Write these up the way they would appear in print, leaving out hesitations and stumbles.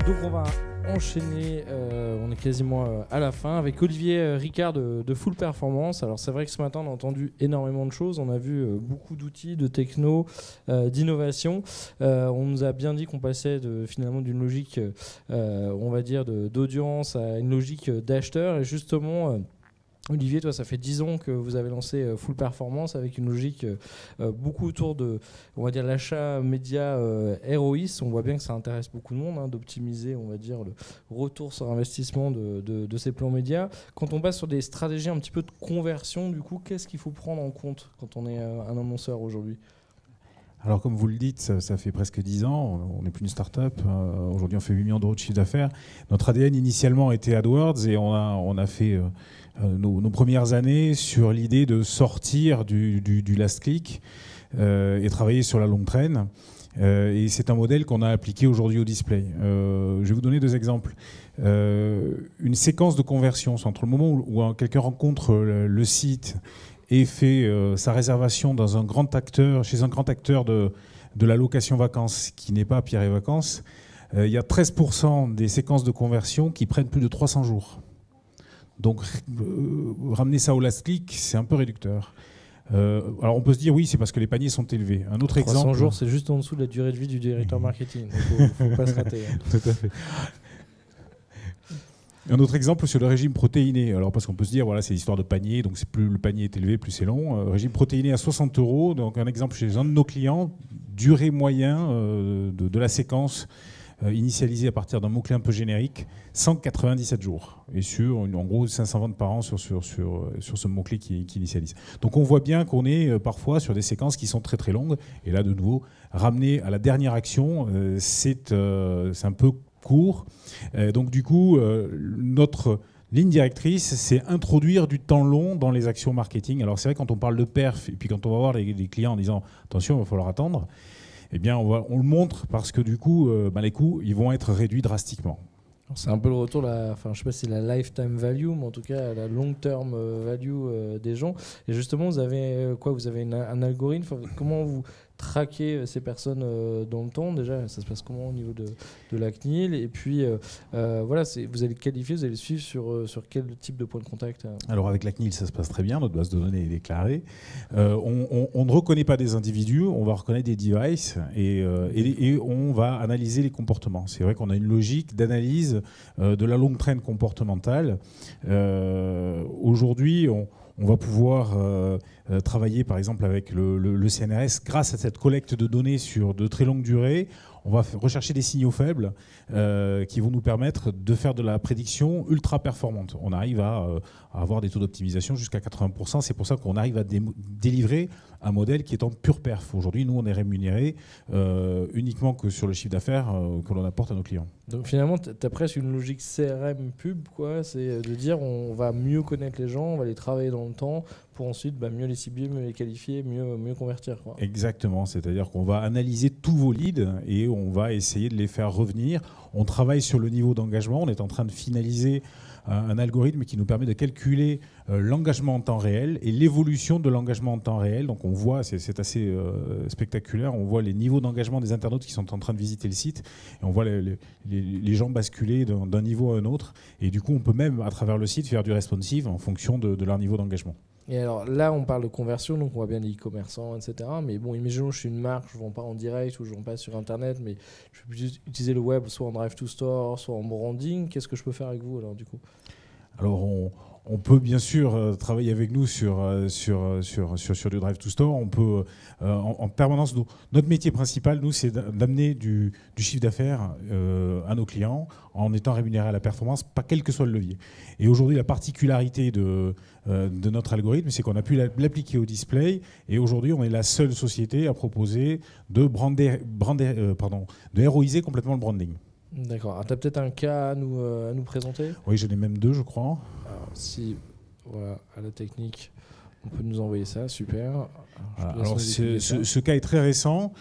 Donc on va enchaîner, on est quasiment à la fin, avec Olivier Ricard de Full Performance. Alors c'est vrai que ce matin on a entendu énormément de choses, on a vu beaucoup d'outils, de techno, d'innovation. On nous a bien dit qu'on passait finalement d'une logique, on va dire, d'audience à une logique d'acheteur. Et justement... Olivier, toi, ça fait 10 ans que vous avez lancé Full Performance avec une logique beaucoup autour de, on va dire, l'achat média ROIS. On voit bien que ça intéresse beaucoup de monde, hein, d'optimiser, on va dire, le retour sur investissement de ces plans médias. Quand on passe sur des stratégies un petit peu de conversion, du coup, qu'est-ce qu'il faut prendre en compte quand on est un annonceur aujourd'hui ? Alors, comme vous le dites, ça fait presque 10 ans. On n'est plus une start-up. Aujourd'hui, on fait 8 millions d'euros de chiffre d'affaires. Notre ADN, initialement, était AdWords et on a fait nos premières années sur l'idée de sortir du last click et travailler sur la longue traîne. Et c'est un modèle qu'on a appliqué aujourd'hui au display. Je vais vous donner 2 exemples. Une séquence de conversion, c'est entre le moment où quelqu'un rencontre le site et fait sa réservation dans chez un grand acteur de la location vacances qui n'est pas Pierre et Vacances, il y a 13% des séquences de conversion qui prennent plus de 300 jours. Donc ramener ça au last click, c'est un peu réducteur. Alors on peut se dire oui, c'est parce que les paniers sont élevés. Un autre 300 exemple, jours, c'est juste en dessous de la durée de vie du directeur marketing. Il ne faut pas se rater. Tout à fait. Un autre exemple sur le régime protéiné. Alors parce qu'on peut se dire voilà, c'est l'histoire de panier, donc plus le panier est élevé, plus c'est long. Régime protéiné à 60 €. Donc un exemple chez un de nos clients, durée moyenne de la séquence initialisée à partir d'un mot-clé un peu générique, 197 jours. Et sur en gros 500 ventes par an sur ce mot-clé qui initialise. Donc on voit bien qu'on est parfois sur des séquences qui sont très très longues. Et là de nouveau, ramener à la dernière action, c'est un peu court. Donc du coup, notre ligne directrice, c'est introduire du temps long dans les actions marketing. Alors c'est vrai, quand on parle de perf, et puis quand on va voir les clients en disant « attention, il va falloir attendre », eh bien on le montre parce que du coup, les coûts ils vont être réduits drastiquement. C'est un peu le retour, je sais pas si c'est la lifetime value, mais en tout cas la long-term value des gens. Et justement, vous avez un algorithme. Comment vous traquez ces personnes dans le temps? Déjà, ça se passe comment au niveau de la CNIL? Et puis, voilà, vous allez qualifier, vous allez suivre sur quel type de point de contact? Alors avec la CNIL, ça se passe très bien. Notre base de données est déclarée. On ne reconnaît pas des individus, on va reconnaître des devices et on va analyser les comportements. C'est vrai qu'on a une logique d'analyse de la longue traîne comportementale. Aujourd'hui, on va pouvoir travailler par exemple avec le CNRS grâce à cette collecte de données sur de très longues durées. On va rechercher des signaux faibles qui vont nous permettre de faire de la prédiction ultra performante. On arrive à avoir des taux d'optimisation jusqu'à 80%. C'est pour ça qu'on arrive à délivrer un modèle qui est en pure perf. Aujourd'hui, nous, on est rémunéré uniquement que sur le chiffre d'affaires que l'on apporte à nos clients. Donc finalement, tu as presque une logique CRM pub, quoi. C'est de dire on va mieux connaître les gens, on va les travailler dans le temps pour ensuite mieux les cibler, mieux les qualifier, mieux convertir, quoi. Exactement, c'est-à-dire qu'on va analyser tous vos leads et on va essayer de les faire revenir. On travaille sur le niveau d'engagement, on est en train de finaliser un algorithme qui nous permet de calculer l'engagement en temps réel et l'évolution de l'engagement en temps réel. Donc on voit, c'est assez spectaculaire, on voit les niveaux d'engagement des internautes qui sont en train de visiter le site et on voit les gens basculer d'un niveau à un autre. Et du coup, on peut même, à travers le site, faire du responsive en fonction de leur niveau d'engagement. Et alors là, on parle de conversion, donc on voit bien les e-commerçants, etc. Mais bon, imaginons que je suis une marque, je ne vends pas en direct ou je ne vends pas sur Internet, mais je peux utiliser le web soit en drive to store, soit en branding. Qu'est-ce que je peux faire avec vous alors du coup? Alors on peut bien sûr travailler avec nous sur du drive to store. On peut en permanence. Notre métier principal, nous, c'est d'amener du chiffre d'affaires à nos clients en étant rémunéré à la performance, pas quel que soit le levier. Et aujourd'hui, la particularité de notre algorithme, c'est qu'on a pu l'appliquer au display. Et aujourd'hui, on est la seule société à proposer de héroïser complètement le branding. D'accord. Tu as peut-être un cas à nous présenter? Oui, j'en ai même 2, je crois. Alors, si, voilà, à la technique, on peut nous envoyer ça, super. Alors ce cas est très récent.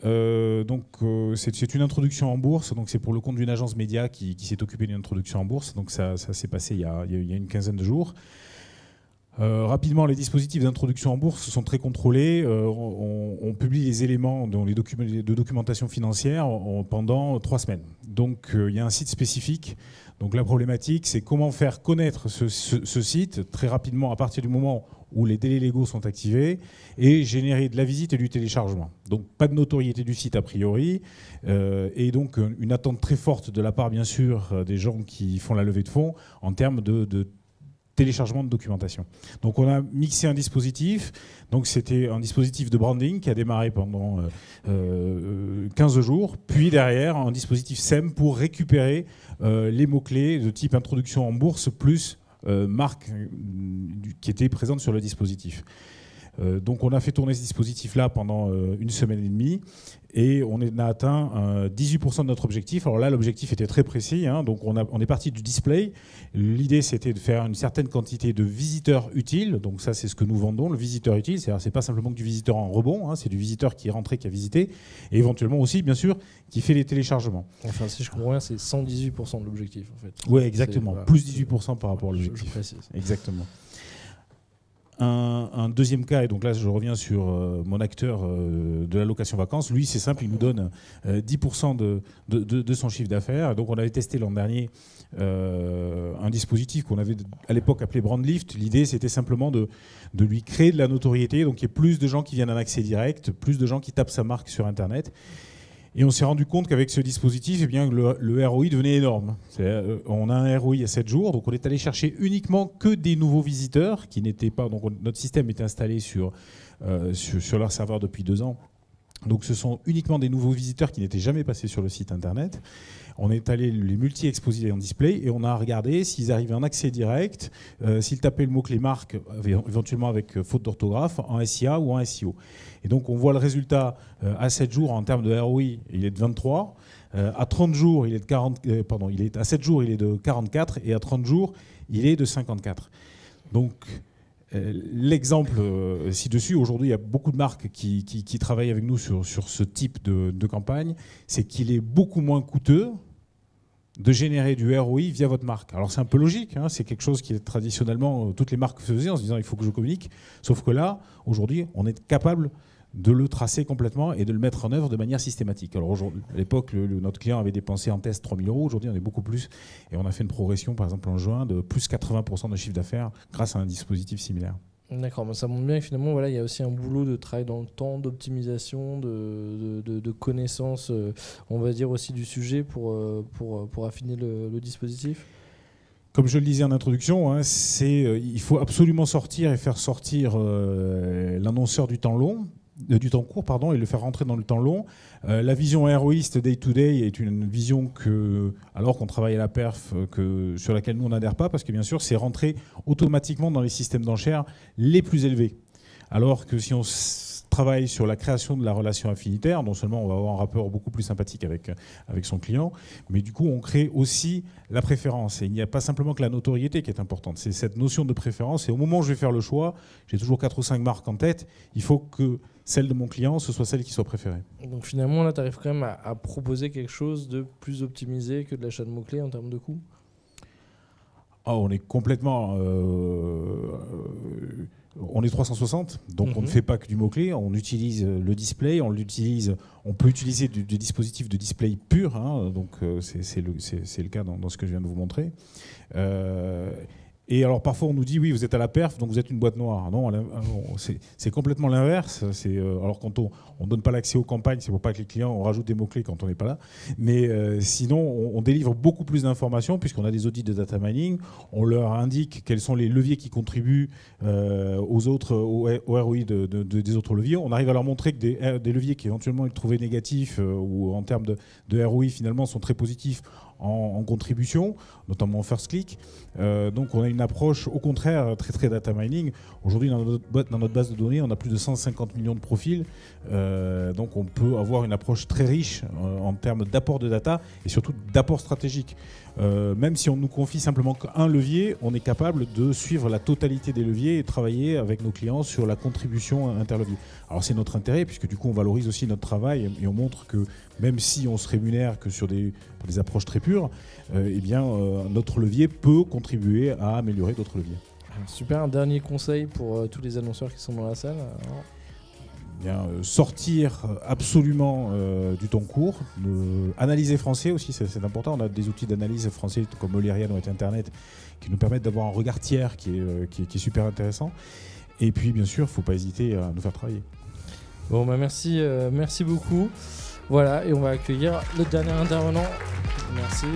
C'est une introduction en bourse. Donc c'est pour le compte d'une agence média qui s'est occupée d'une introduction en bourse. Donc ça s'est passé il y a une quinzaine de jours. Rapidement, les dispositifs d'introduction en bourse sont très contrôlés. On publie les éléments dans les documents de documentation financière pendant 3 semaines. Donc, il y a un site spécifique. Donc, la problématique, c'est comment faire connaître ce site très rapidement à partir du moment où les délais légaux sont activés et générer de la visite et du téléchargement. Donc, pas de notoriété du site a priori et donc une attente très forte de la part, bien sûr, des gens qui font la levée de fonds en termes de téléchargement de documentation. Donc on a mixé un dispositif. Donc c'était un dispositif de branding qui a démarré pendant 15 jours, puis derrière un dispositif SEM pour récupérer les mots-clés de type introduction en bourse plus marque qui était présente sur le dispositif. Donc on a fait tourner ce dispositif-là pendant 1 semaine et demie et on a atteint 18% de notre objectif. Alors là, l'objectif était très précis, hein, donc on est parti du display. L'idée, c'était de faire une certaine quantité de visiteurs utiles. Donc ça, c'est ce que nous vendons, le visiteur utile. C'est-à-dire, c'est pas simplement que du visiteur en rebond, hein, c'est du visiteur qui est rentré, qui a visité, et éventuellement aussi, bien sûr, qui fait les téléchargements. Enfin, si je comprends bien, c'est 118% de l'objectif, en fait. Oui, exactement. Voilà, plus 18% par rapport à l'objectif. Je précise. Exactement. Un deuxième cas, et donc là je reviens sur mon acteur de la location vacances, lui c'est simple, il nous donne 10% de son chiffre d'affaires. Donc on avait testé l'an dernier un dispositif qu'on avait à l'époque appelé Brandlift. L'idée c'était simplement de lui créer de la notoriété, donc il y ait plus de gens qui viennent en accès direct, plus de gens qui tapent sa marque sur Internet. Et on s'est rendu compte qu'avec ce dispositif, eh bien, le ROI devenait énorme. On a un ROI à 7 jours, donc on est allé chercher uniquement que des nouveaux visiteurs qui n'étaient pas. Donc notre système était installé sur leur serveur depuis 2 ans. Donc ce sont uniquement des nouveaux visiteurs qui n'étaient jamais passés sur le site internet. On est allé les multi-exposer en display et on a regardé s'ils arrivaient en accès direct, s'ils tapaient le mot-clé marque, éventuellement avec faute d'orthographe, en SIA ou en SEO. Et donc on voit le résultat à 7 jours en termes de ROI, il est de 23. À 30 jours, il est de 40, à 7 jours, il est de 44 et à 30 jours, il est de 54. Donc l'exemple ci-dessus, aujourd'hui, il y a beaucoup de marques qui travaillent avec nous sur ce type de campagne, c'est qu'il est beaucoup moins coûteux de générer du ROI via votre marque. Alors c'est un peu logique, hein, c'est quelque chose qui est traditionnellement toutes les marques faisaient en se disant il faut que je communique, sauf que là, aujourd'hui, on est capable de le tracer complètement et de le mettre en œuvre de manière systématique. Alors à l'époque, notre client avait dépensé en test 3 000 €, aujourd'hui on est beaucoup plus, et on a fait une progression par exemple en juin de plus 80% de chiffre d'affaires grâce à un dispositif similaire. D'accord, mais ça montre bien que finalement, voilà, il y a aussi un boulot de travail dans le temps, d'optimisation, de connaissance, on va dire aussi du sujet pour affiner le dispositif. Comme je le disais en introduction, hein, il faut absolument sortir et faire sortir l'annonceur du temps court, et le faire rentrer dans le temps long. La vision héroïste day-to-day est une vision alors qu'on travaille à la perf, sur laquelle nous on n'adhère pas, parce que bien sûr c'est rentrer automatiquement dans les systèmes d'enchères les plus élevés. Alors que si on travaille sur la création de la relation affinitaire, non seulement on va avoir un rapport beaucoup plus sympathique avec son client, mais du coup on crée aussi la préférence. Et il n'y a pas simplement que la notoriété qui est importante, c'est cette notion de préférence. Et au moment où je vais faire le choix, j'ai toujours 4 ou 5 marques en tête, il faut que celle de mon client, ce soit celle qui soit préférée. Donc finalement, là, tu arrives quand même à proposer quelque chose de plus optimisé que de l'achat de mots-clés en termes de coûts ? On est complètement... on est 360, donc on ne fait pas que du mot-clé, on utilise le display, on peut utiliser du dispositif de display pur, hein, donc c'est le cas dans ce que je viens de vous montrer. Et alors parfois on nous dit oui, vous êtes à la perf, donc vous êtes une boîte noire. Non, c'est complètement l'inverse. Alors quand on ne donne pas l'accès aux campagnes, c'est pour pas que les clients on rajoute des mots-clés quand on n'est pas là. Mais sinon, on délivre beaucoup plus d'informations puisqu'on a des audits de data mining. On leur indique quels sont les leviers qui contribuent au ROI des autres leviers. On arrive à leur montrer que des leviers qui éventuellement ils trouvaient négatifs ou en termes de ROI finalement sont très positifs en contribution, notamment en first click. Donc on a une approche au contraire très très data mining. Aujourd'hui dans notre base de données on a plus de 150 millions de profils, donc on peut avoir une approche très riche en termes d'apport de data et surtout d'apport stratégique. Même si on nous confie simplement qu'un levier, on est capable de suivre la totalité des leviers et travailler avec nos clients sur la contribution interlevier. Alors c'est notre intérêt puisque du coup on valorise aussi notre travail et on montre que même si on se rémunère que sur des approches très pures, notre levier peut contribuer à améliorer d'autres leviers. Super, un dernier conseil pour tous les annonceurs qui sont dans la salle. Bien, sortir absolument du temps court, analyser français aussi, c'est important. On a des outils d'analyse français comme Olerian ou Internet qui nous permettent d'avoir un regard tiers qui est super intéressant. Et puis bien sûr, il ne faut pas hésiter à nous faire travailler. Bon, bah merci beaucoup. Voilà, et on va accueillir le dernier intervenant. Merci.